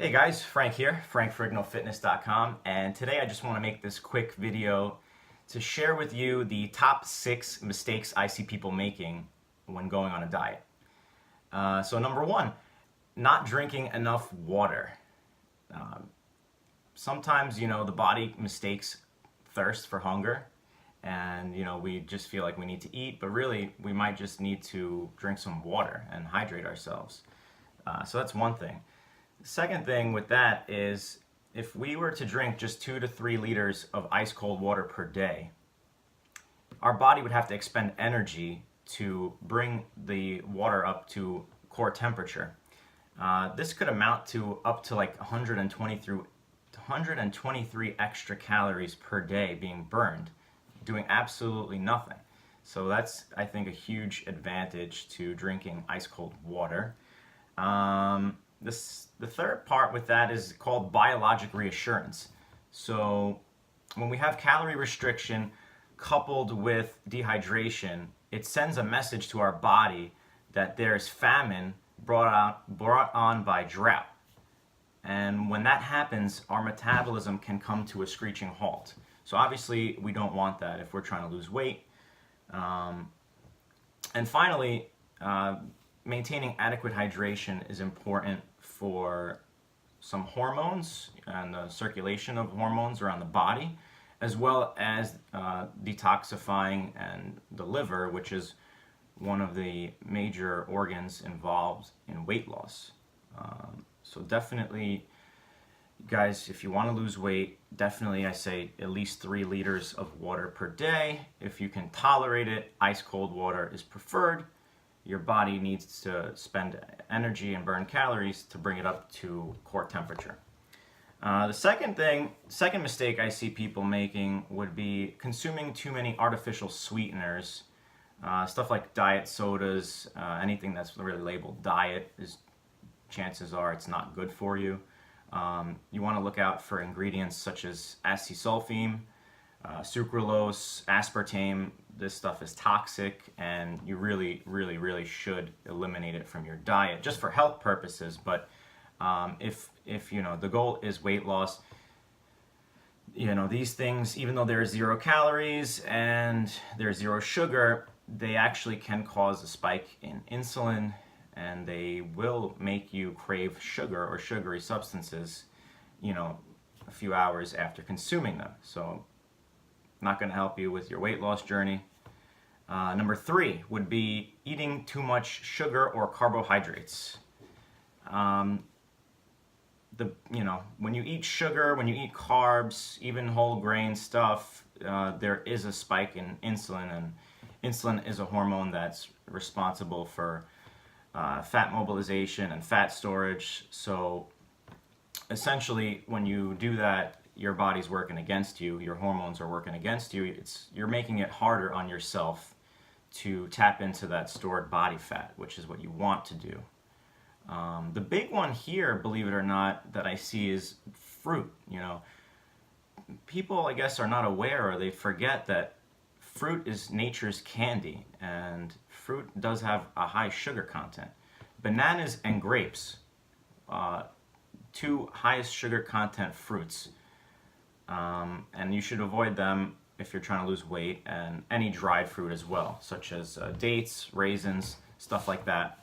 Hey guys, Frank here, FrankFerrignofitness.com, and today I just want to make this quick video to share with you the top 6 mistakes I see people making when going on a diet. So number 1, not drinking enough water. Sometimes, the body mistakes thirst for hunger, and, we just feel like we need to eat, but really we might just need to drink some water and hydrate ourselves. So that's one thing. Second thing with that is if we were to drink just 2 to 3 liters of ice cold water per day, our body would have to expend energy to bring the water up to core temperature. This could amount to up to like 123 extra calories per day being burned, doing absolutely nothing. So that's, I think, a huge advantage to drinking ice cold water. The third part with that is called biologic reassurance. So when we have calorie restriction coupled with dehydration, it sends a message to our body that there's famine brought on by drought. And when that happens, our metabolism can come to a screeching halt. So obviously we don't want that if we're trying to lose weight. And finally, maintaining adequate hydration is important for some hormones and the circulation of hormones around the body, as well as detoxifying and the liver, which is one of the major organs involved in weight loss. So definitely, guys, if you want to lose weight, definitely I say at least 3 liters of water per day. If you can tolerate it, ice cold water is preferred. Your body needs to spend energy and burn calories to bring it up to core temperature. The second mistake I see people making would be consuming too many artificial sweeteners. Stuff like diet sodas, anything that's really labeled diet, chances are it's not good for you. You want to look out for ingredients such as acesulfame, sucralose, aspartame. This stuff is toxic, and you really should eliminate it from your diet just for health purposes. But if the goal is weight loss, these things, even though there's 0 calories and there's 0 sugar, they actually can cause a spike in insulin, and they will make you crave sugar or sugary substances, a few hours after consuming them. So not going to help you with your weight loss journey. Number 3 would be eating too much sugar or carbohydrates. When you eat sugar, when you eat carbs, even whole grain stuff, there is a spike in insulin, and insulin is a hormone that's responsible for fat mobilization and fat storage. So essentially, when you do that, your body's working against you, your hormones are working against you. You're making it harder on yourself to tap into that stored body fat, which is what you want to do. The big one here, believe it or not, that I see is fruit. People, I guess, are not aware, or they forget that fruit is nature's candy, and fruit does have a high sugar content. Bananas and grapes, 2 highest sugar content fruits. And you should avoid them if you're trying to lose weight, and any dried fruit as well, such as dates, raisins, stuff like that.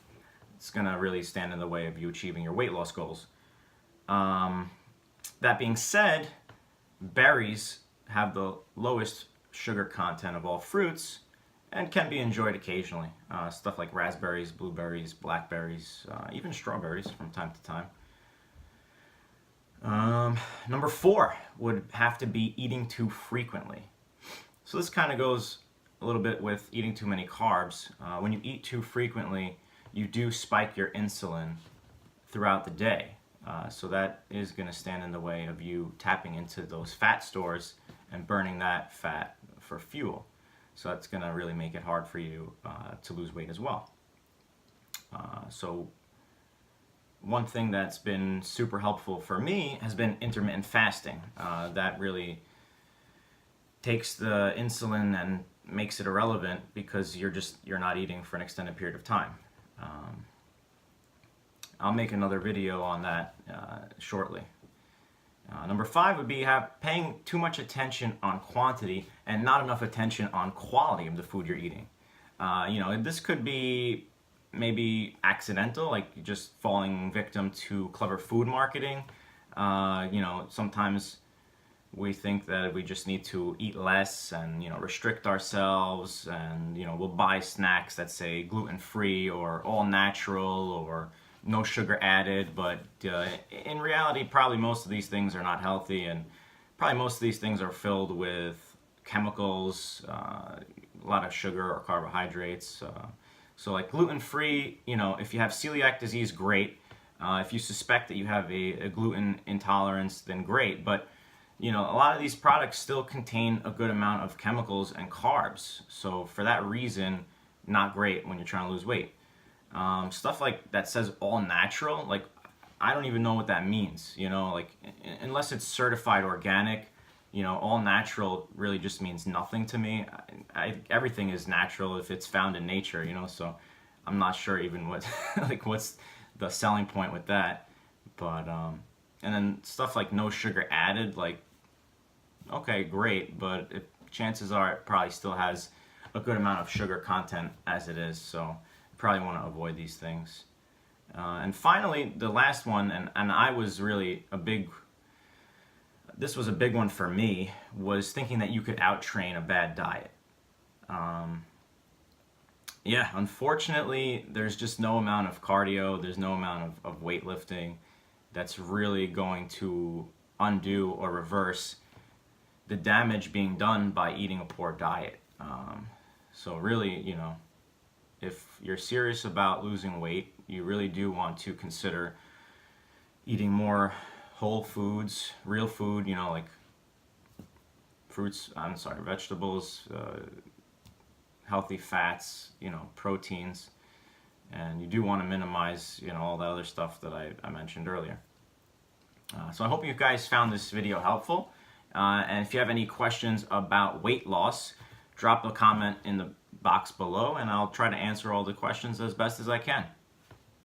It's going to really stand in the way of you achieving your weight loss goals. That being said, berries have the lowest sugar content of all fruits and can be enjoyed occasionally. Stuff like raspberries, blueberries, blackberries, even strawberries from time to time. Number 4 would have to be eating too frequently. So this kind of goes a little bit with eating too many carbs. When you eat too frequently, you do spike your insulin throughout the day. So that is going to stand in the way of you tapping into those fat stores and burning that fat for fuel. So that's going to really make it hard for you to lose weight as well. So one thing that's been super helpful for me has been intermittent fasting. That really takes the insulin and makes it irrelevant because you're not eating for an extended period of time. I'll make another video on that shortly. Number 5 would be paying too much attention on quantity and not enough attention on quality of the food you're eating. This could be maybe accidental, like just falling victim to clever food marketing. Sometimes we think that we just need to eat less and restrict ourselves, and we'll buy snacks that say gluten-free or all natural or no sugar added, but in reality probably most of these things are not healthy, and probably most of these things are filled with chemicals, a lot of sugar or carbohydrates. So like gluten-free, if you have celiac disease, great. If you suspect that you have a gluten intolerance, then great. But a lot of these products still contain a good amount of chemicals and carbs. So for that reason, not great when you're trying to lose weight. Stuff like that says all natural, like I don't even know what that means. Like unless it's certified organic, all natural really just means nothing to me. Everything is natural if it's found in nature, so I'm not sure even what like what's the selling point with that. But and then stuff like no sugar added, like okay, great, but chances are it probably still has a good amount of sugar content as it is, so you probably want to avoid these things. And finally, the last one, and I was really this was a big one for me, was thinking that you could out-train a bad diet. Yeah, unfortunately, there's just no amount of cardio, there's no amount of weightlifting that's really going to undo or reverse the damage being done by eating a poor diet. So really, if you're serious about losing weight, you really do want to consider eating more whole foods, real food, like fruits, vegetables, healthy fats, proteins, and you do want to minimize, all the other stuff that I mentioned earlier. So I hope you guys found this video helpful. And if you have any questions about weight loss, drop a comment in the box below, and I'll try to answer all the questions as best as I can.